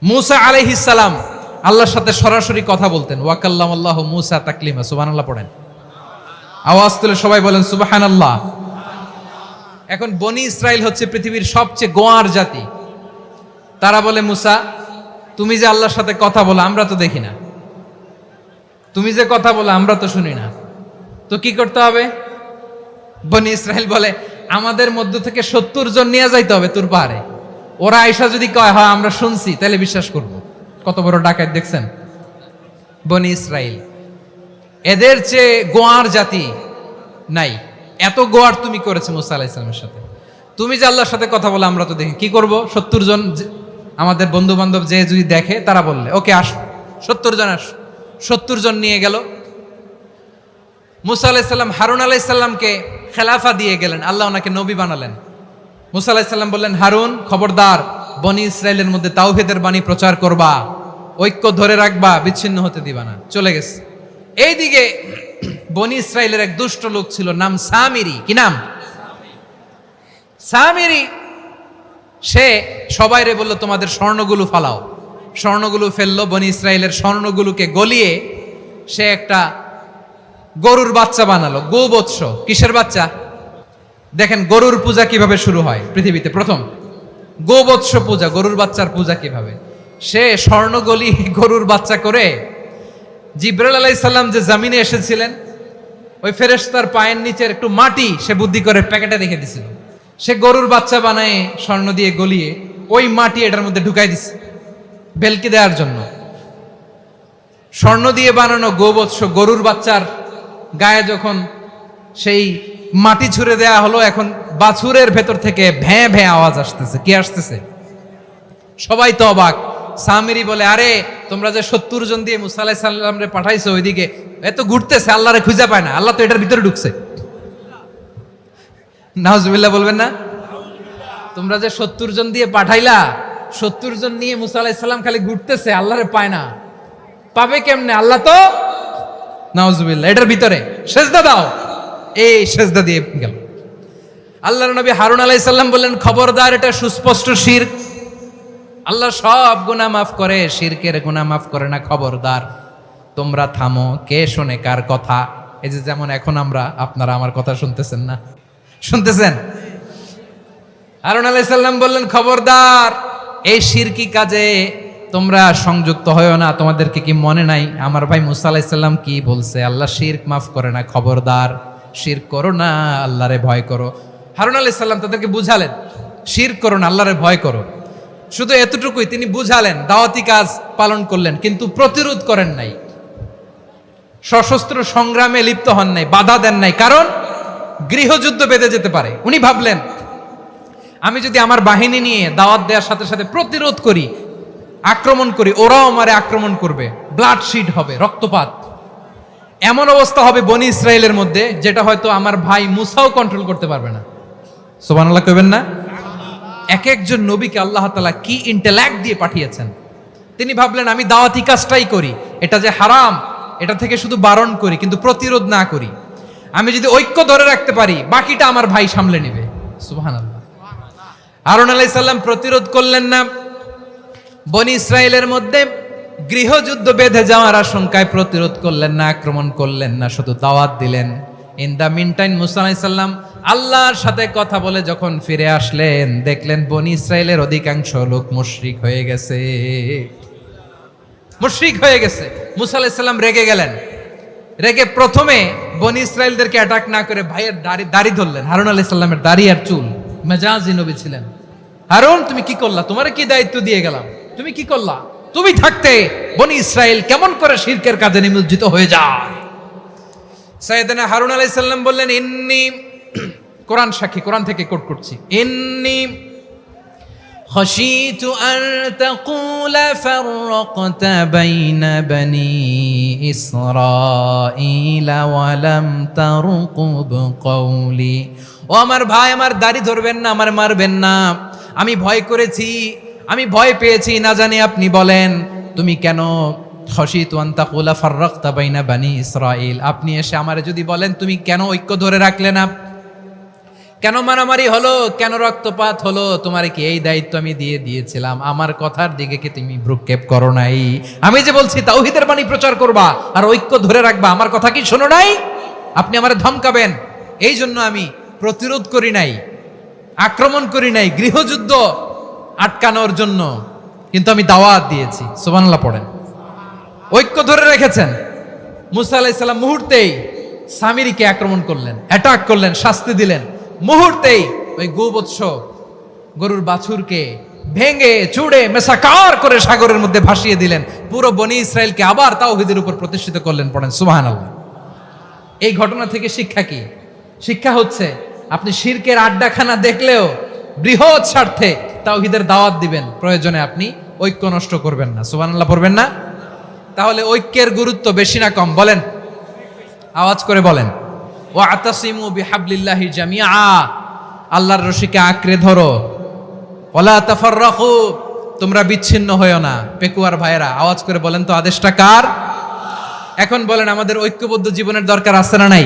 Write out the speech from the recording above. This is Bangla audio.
মুসা আলাইহিস সালাম আল্লাহর সাথে সরাসরি কথা বলতেন। ওয়াকাল্লামাল্লাহু মুসা তাকলিমা। সুবহানাল্লাহ পড়েন, আওয়াজ তুলে সবাই বলেন সুবহানাল্লাহ। এখন বনি ইসরাইল হচ্ছে পৃথিবীর সবচেয়ে গোয়ার জাতি। তারা বলে, মুসা তুমি যে আল্লাহর সাথে কথা বলো আমরা তো দেখি না, তুমি যে কথা বলো আমরা তো শুনি না, তো কি করতে হবে? বনি ইসরাইল বলে, আমাদের মধ্য থেকে 70 জন নিয়ে যাইতে হবে তুর পাহাড়ে। ওরা আয়সা যদি কয় হয় আমরা শুনছি, তাহলে বিশ্বাস করব। কত বড় ডাকাত দেখছেন বনি ইসরাইল। এদের চেয়ে গোয়ার জাতি নাই। এত গোয়ার তুমি করেছে মুসা আলাইহিস সালামের সাথে। তুমি যে আল্লাহর সাথে কথা বলে আমরা তো দেখি, কি করব? 70 জন আমাদের বন্ধু বান্ধব যে যদি দেখে, তারা বললে ওকে আস, 70 জন আস। 70 জন নিয়ে গেল। মুসা আলাইহিস সালাম হারুন আলাইহিস সালামকে খেলাফা দিয়ে গেলেন, আল্লাহ ওনাকে নবী বানালেন। মুসা আলাইহিস সালাম বললেন, হারুন খবরদার, বনি ইসরাইলের মধ্যে তাওহীদের বাণী প্রচার করবা, ঐক্য ধরে রাখবা, বিচ্ছিন্ন হতে দিবা না। চলে গেছে। এইদিকে বনি ইসরাইলের এক দুষ্ট লোক ছিল, নাম সামিরি। কি নাম? সামিরি। সে সবাইরে বলল, তোমাদের স্বর্ণগুলো ফালাও। স্বর্ণগুলো ফেললো। বনি ইসরাইলের স্বর্ণগুলোকে গলিয়ে সে একটা গরুর বাচ্চা বানালো। গোবৎস। কিসের বাচ্চা? দেখেন গরুর পূজা কিভাবে শুরু হয় পৃথিবীতে প্রথম। গোবৎস পূজা, গরুর বাচ্চার পূজা কিভাবে। সে স্বর্ণগলি গরুর বাচ্চা করে, জিবরাইল আলাইহিস সালাম যে জমিনে এসেছিলেন, ওই ফেরেশতার পায়ের নিচের একটু মাটি সে বুদ্ধি করে প্যাকেটে রেখে দিছিল। সে গরুর বাচ্চা বানায় স্বর্ণ দিয়ে গলিয়ে ওই মাটি এটার মধ্যে ঢুকাই দিছে বেলকি দেওয়ার জন্য। স্বর্ণ দিয়ে বানানো গোবৎস গরুর বাচ্চার গায়ে যখন সেই মাটি ছুঁড়ে দেয়া হলো, এখন বাছুরের ভেতর থেকে ভ্যাঁ ভ্যাঁ আওয়াজ আসতেছে। কি আসতেছে? সবাই তো অবাক। সামিরি বলে, আরে তোমরা যে 70 জন দিয়ে মুসা আলাইহিস সালামরে পাঠাইছো, ওইদিকে এত ঘুরতেছে, আল্লাহরে খুঁজে পায় না, আল্লাহ তো এটার ভিতরে ঢুকছে। নাউজুবিল্লাহ বলবেন না? তোমরা যে 70 জন দিয়ে পাঠাইলা, 70 জন নিয়ে মুসা আলাইহিস সালাম খালি ঘুরতেছে, আল্লাহরে পায় না। পাবে কেমনে? আল্লাহ তো, নাউজুবিল্লাহ, এটার ভিতরে সেজদা দাও। এই সেজদা দিয়ে গেল। আল্লাহর নবী হারুন আলাইহিস সালাম বললেন, খবরদার, এটা সুস্পষ্ট শিরক। আল্লাহ সব গুনাহ মাফ করে, শিরকের গুনাহ মাফ করে না। খবরদার, তোমরা থামো। কে শোনে কার কথা? এই যে যেমন এখন আপনারা আমার কথা শুনতেছেন না? শুনতেছেন? হারুন আলাইহিস সালাম বললেন, খবরদার, এই শিরকি কাজে তোমরা সংযুক্ত হয়ো না। তোমাদেরকে কি মনে নাই আমার ভাই মুসা আলাইহিস সালাম কি বলছে? আল্লাহ শিরক মাফ করে না। খবরদার, শিরক করো না, আল্লাহরে ভয় করো। হারুন আলাইহিস সালাম তাদেরকে বুঝালেন, শিরক করো না, আল্লাহরে ভয় করো। শুধু এতটুকুই তিনি বুঝালেন, দাওয়াতি কাজ পালন করলেন, কিন্তু প্রতিরোধ করেন নাই, সশস্ত্র সংগ্রামে লিপ্ত হন নাই, বাধা দেন নাই। কারণ গৃহযুদ্ধ বেঁধে যেতে পারে। উনি ভাবলেন, আমি যদি আমার বাহিনী নিয়ে দাওয়াত দেওয়ার সাথে সাথে প্রতিরোধ করি, আক্রমণ করি, ওরাও আমারে আক্রমণ করবে, ব্লাডশিড হবে, রক্তপাত। এমন অবস্থা হবে বনি ইসরায়েলের মধ্যে, যেটা হয়তো আমার ভাই মুসাও কন্ট্রোল করতে পারবে না। সুবহানাল্লাহ কইবেন না? এক একজন নবীকে আল্লাহ তাআলা কি ইন্টেলেক্ট দিয়ে পাঠিয়েছেন। তিনি ভাবলেন, আমি দাওয়াতি কাজটাই করি, এটা যে হারাম এটা থেকে শুধু বারণ করি, কিন্তু প্রতিরোধ না করি। আমি যদি ঐক্য ধরে রাখতে পারি, বাকিটা আমার ভাই সামলে নেবে। সুবহানাল্লাহ। হারুন আলাইহিস সালাম প্রতিরোধ করলেন না। বনি ইসরায়েলের মধ্যে গৃহযুদ্ধ বেঁধে যাওয়ার আশঙ্কায় প্রতিরোধ করলেন না, আক্রমণ করলেন না, শুধু দাওয়াত দিলেন। ইন দা মিন টাইম মুসা আলাইহিস সালাম আল্লাহর সাথে কথা বলে যখন ফিরে আসলেন, দেখলেন বনি ইসরায়েলের অধিকাংশ লোক মুশরিক হয়ে গেছে। মুশরিক হয়ে গেছে। মুসা আলাইহিস সালাম রেগে গেলেন। রেগে প্রথমে বনি ইসরায়েলদেরকে অ্যাটাক না করে ভাইয়ের দাড়ি ধরলেন। হারুন আলাইহিস সালামের দাড়ি আর চুল। মেজাজি নবী ছিলেন। হারুন, তুমি কি করলা? তোমারে কি দায়িত্ব দিয়ে গেলাম, তুমি কি করলা? তুমি থাকতে বনি ইসরায়েল কেমন করে শিরকের কাজে নিমজ্জিত হয়ে যায়? সাইয়েদনা হারুন আলাইহিস সালাম বললেন, ইন্নী, কোরআন সাক্ষী, কোরআন থেকে কোট করছি, ইন্নী খাশিতু আন তাকুলা ফাররাকতা বাইনা বনি ইসরাঈলা ওয়া লাম তারকুব কওলি। ও আমার ভাই, আমার দাড়ি ধরবেন না, আমার মারবেন না। আমি ভয় করেছি, আমি ভয় পেয়েছি, না জানি আপনি বলেন তুমি কেন খাশিতু আন তাকুলা ফাররাকতা বাইনা বনি ইসরাঈল, আপনি এসে আমারে যদি বলেন তুমি কেন ঐক্য ধরে রাখলে না, কেন মারামারি হলো, কেন রক্তপাত হলো? তোমার কি এই দায়িত্ব আমি দিয়েছিলাম? আমার কথার দিকে কি তুমি ভ্রুক্ষেপ করো নাই? আমি যে বলছি তাওহীদের বাণী প্রচার করবা আর ঐক্য ধরে রাখবা, আমার কথা কি শোনো নাই? আপনি আমারে ধমকাবেন, এই জন্য আমি প্রতিরোধ করি নাই, আক্রমণ করি নাই, গৃহযুদ্ধ আটকানোর জন্য, কিন্তু আমি দাওয়াত দিয়েছি। সুবহানাল্লাহ পড়েন। ঐক্য ধরে রেখেছেন। মুসা আলাইহিস সালাম মুহূর্তেই সামিরীকে আক্রমণ করলেন, অ্যাটাক করলেন, শাস্তি দিলেন। মুহূর্তেই ওই গোবৎস গরুর বাছুরকে ভেঙে চুড়ে মেসাকার করে সাগরের মধ্যে ভাসিয়ে দিলেন। পুরো বনি ইসরায়েলকে আবার তাওহীদের উপর প্রতিষ্ঠিত করলেন। পড়েন সুবহানাল্লাহ। এই ঘটনা থেকে শিক্ষা কি? শিক্ষা হচ্ছে আপনি শিরকের আড্ডাখানা দেখলেও বৃহৎ স্বার্থে তাওহীদের দাওয়াত দিবেন, প্রয়োজনে আপনি ঐক্য নষ্ট করবেন না। সুবহানাল্লাহ পড়বেন না? তাহলে ঐক্যের গুরুত্ব বেশি না কম? বলেন, আওয়াজ করে বলেন। ওয়াতাসিমু বিহাবলিল্লাহি জামিআ, আল্লাহর রশিকে আঁকড়ে ধরো। ওয়ালা তাফাররাকু, তোমরা বিচ্ছিন্ন হয়ো না। পেকুয়ার ভাইয়েরা আওয়াজ করে বলেন তো, আদেশটা কার? এখন বলেন, আমাদের ঐক্যবদ্ধ জীবনের দরকার আছে না নাই?